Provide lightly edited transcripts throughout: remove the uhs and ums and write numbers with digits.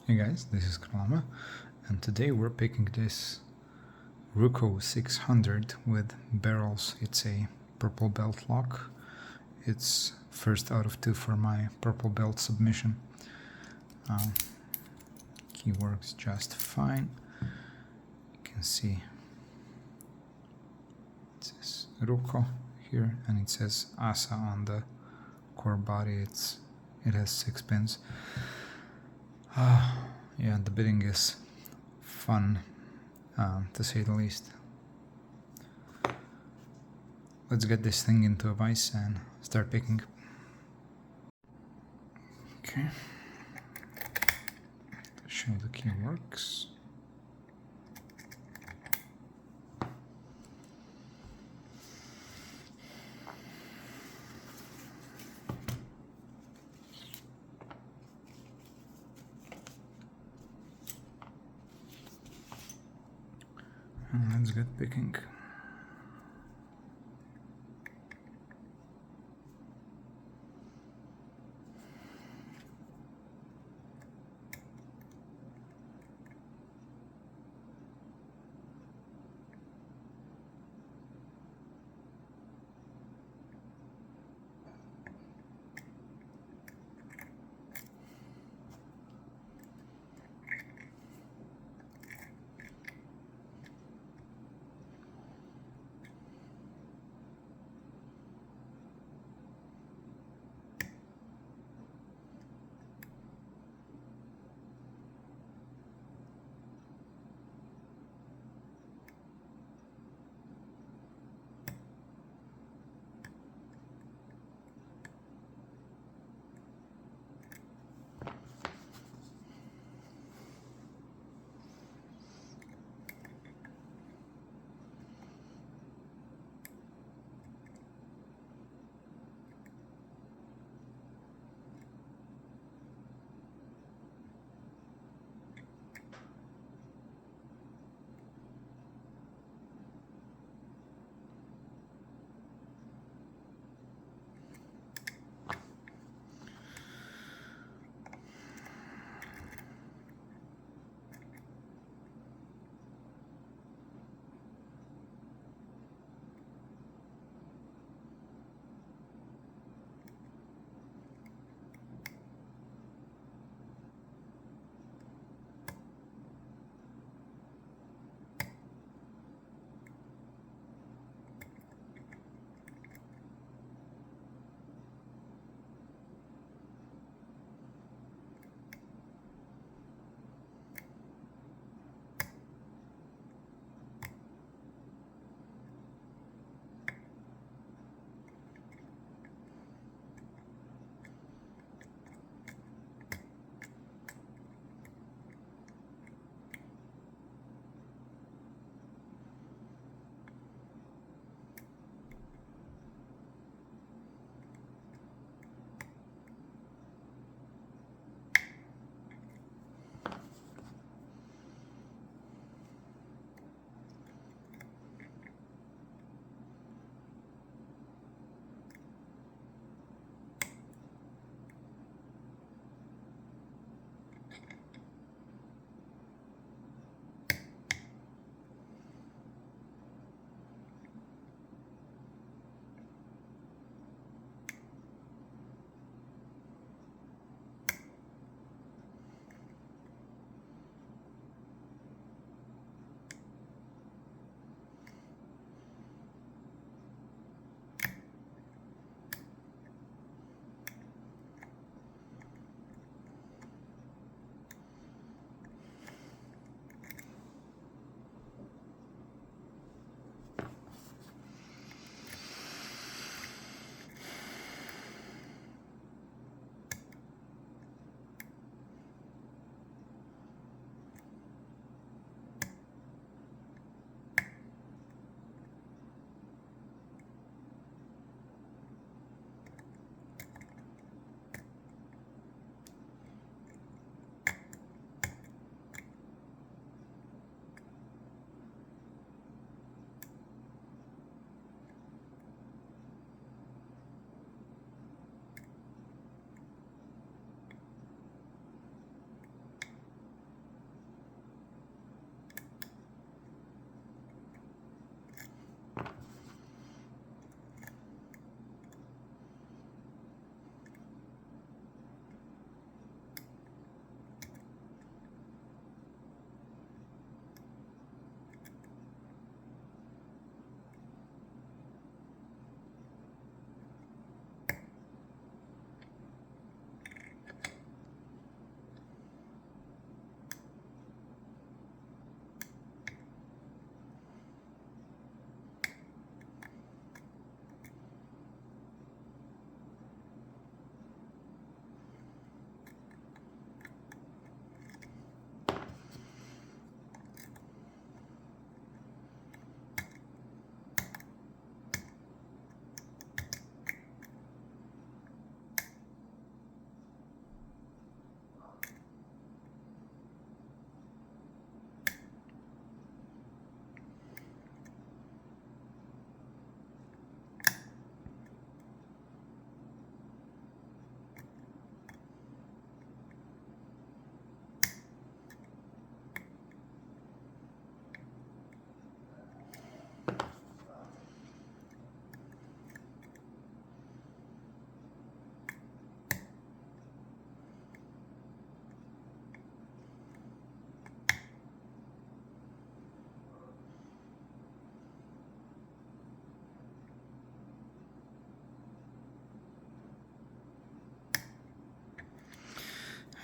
Hey guys, this is Krama, and today we're picking this Ruko 600 with barrels. It's a purple belt lock. It's first out of 2 for my purple belt submission. Key works just fine. You can see it says Ruko here, and it says Asa on the core body. It has 6 pins. Yeah, the bidding is fun, to say the least. Let's get this thing into a vise and start picking. Okay. Show the key works. And let's get picking.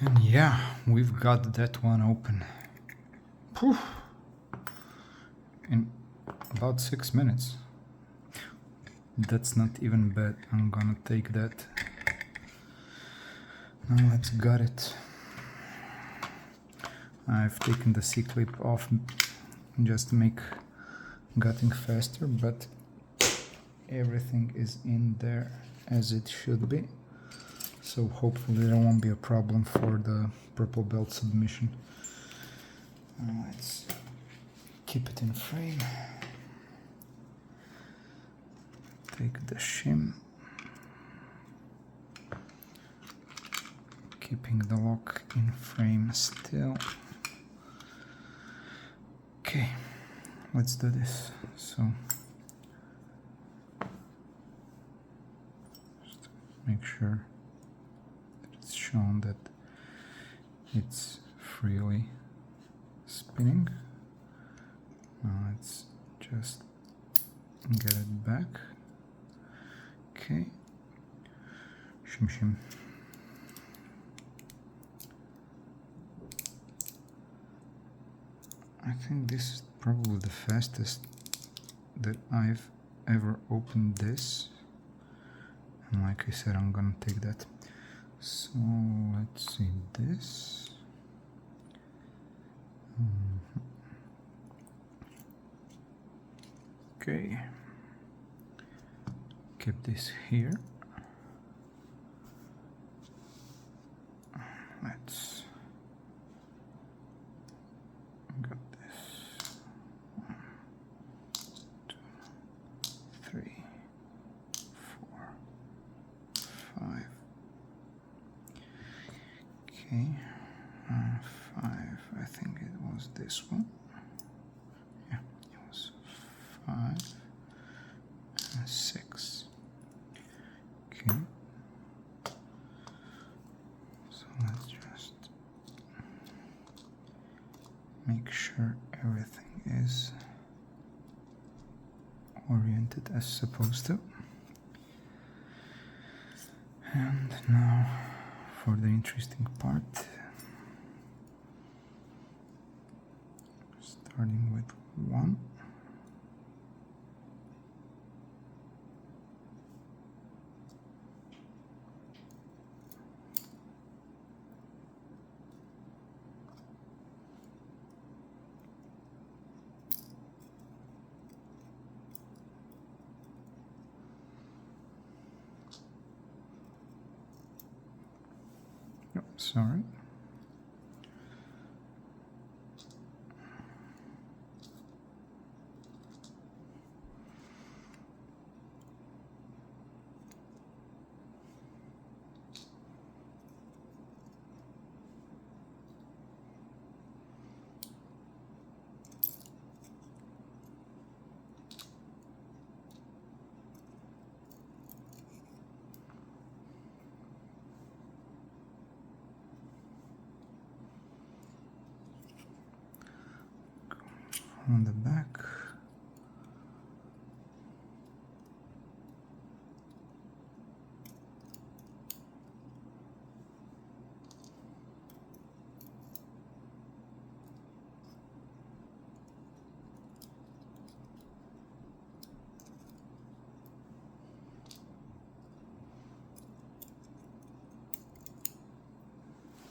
And yeah, we've got that one open. Phew. In about 6 minutes. That's not even bad. I'm gonna take that. Now let's gut it. I've taken the C-clip off just to make gutting faster, but everything is in there as it should be. So hopefully there won't be a problem for the purple belt submission. Let's keep it in frame. Take the shim. Keeping the lock in frame still. Okay, let's do this. So just make sure that it's shown that it's freely spinning. Now let's just get it back. Okay, shim shim. I think this is probably the fastest that I've ever opened this, and like I said, I'm gonna take that. So let's see this. Okay, keep this here. Let's got this. 1, 2, 3, 4, 5. Okay, 5. I think it was this one. Yeah, it was 5 and 6. Okay. So let's just make sure everything is oriented as supposed to. And now for the interesting part. Starting with 1. No, sorry. On the back.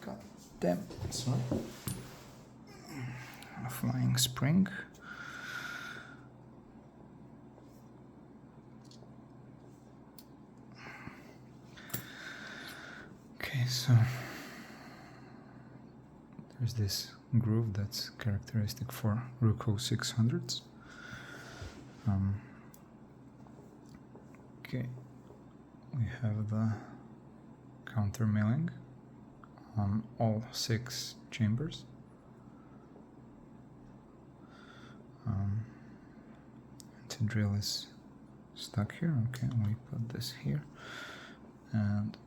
God damn, sorry. A flying spring. Okay, so there's this groove that's characteristic for Ruko 600s. Okay, we have the counter milling on all 6 chambers. The drill is stuck here. Okay, we put this here, and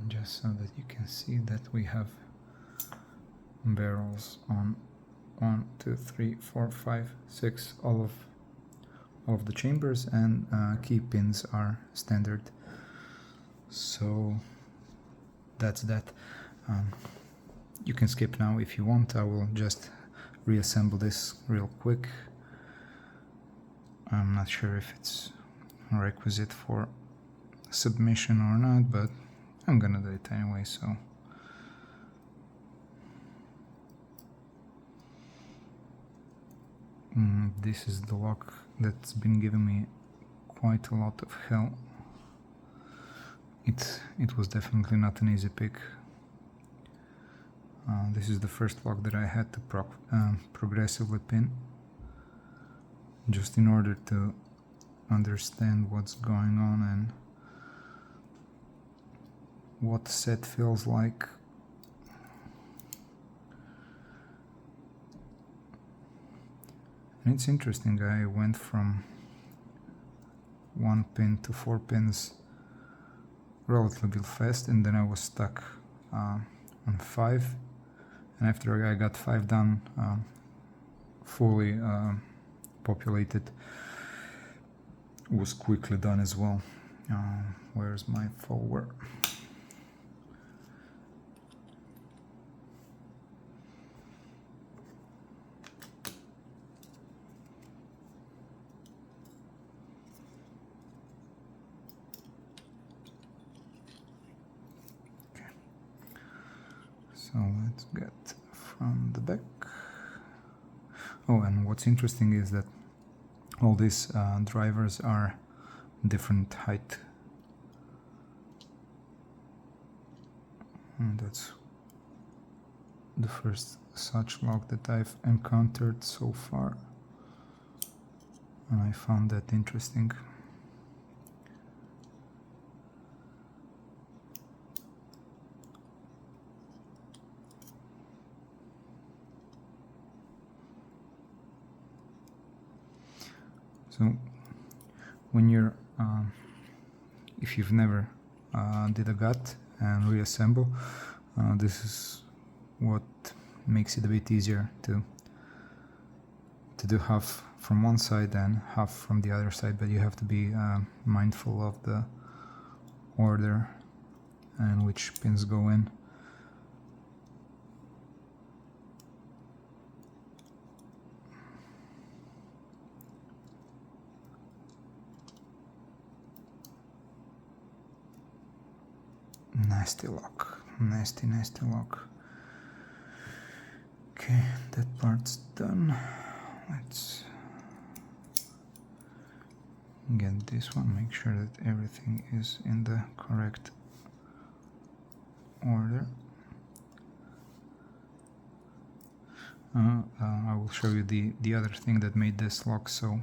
just so that you can see that we have barrels on 1, 2, 3, 4, 5, 6, all of the chambers, and key pins are standard. So that's that. You can skip now if you want. I will just reassemble this real quick. I'm not sure if it's a requisite for submission or not, but I'm gonna do it anyway, so. This is the lock that's been giving me quite a lot of hell. It was definitely not an easy pick. This is the first lock that I had to progressively pin, just in order to understand what's going on and what set feels like. And it's interesting, I went from 1 pin to 4 pins relatively fast, and then I was stuck on 5, and after I got 5 done, fully populated, was quickly done as well. Where's my folder? So let's get from the back. Oh, and what's interesting is that all these drivers are different height. And that's the first such lock that I've encountered so far, and I found that interesting. So when you're, if you've never did a gut and reassemble, this is what makes it a bit easier to do half from one side and half from the other side, but you have to be mindful of the order and which pins go in. Nasty lock, nasty lock. Okay, that part's done. Let's get this one, make sure that everything is in the correct order. I will show you the other thing that made this lock so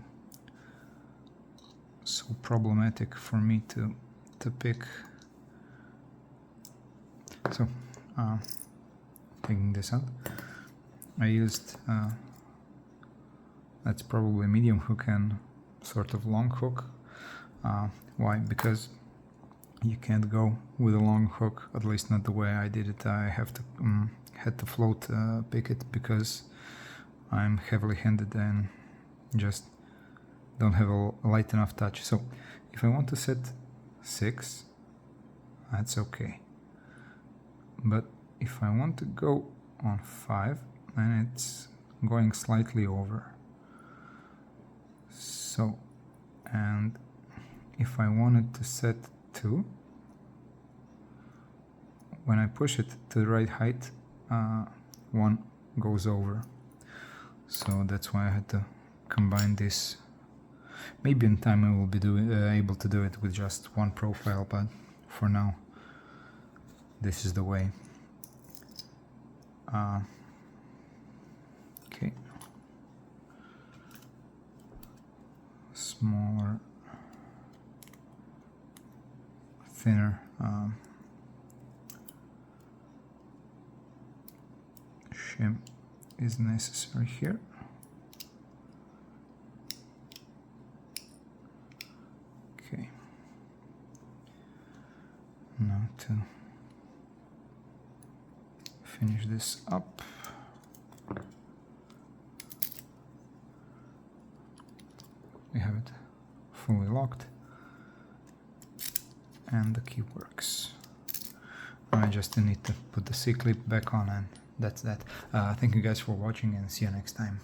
problematic for me to pick. So, taking this out, I used, that's probably a medium hook and sort of long hook. Why? Because you can't go with a long hook, at least not the way I did it. I have to had to float pick it because I'm heavily handed and just don't have a light enough touch. So if I want to set 6, that's okay. But if I want to go on 5, then it's going slightly over. So, and if I wanted to set 2, when I push it to the right height, 1 goes over. So that's why I had to combine this. Maybe in time I will be able to do it with just one profile, but for now, this is the way. Okay. Smaller, thinner shim is necessary here. Okay. Now to finish this up, we have it fully locked and the key works. I just need to put the C-clip back on, and that's that. Thank you guys for watching, and see you next time.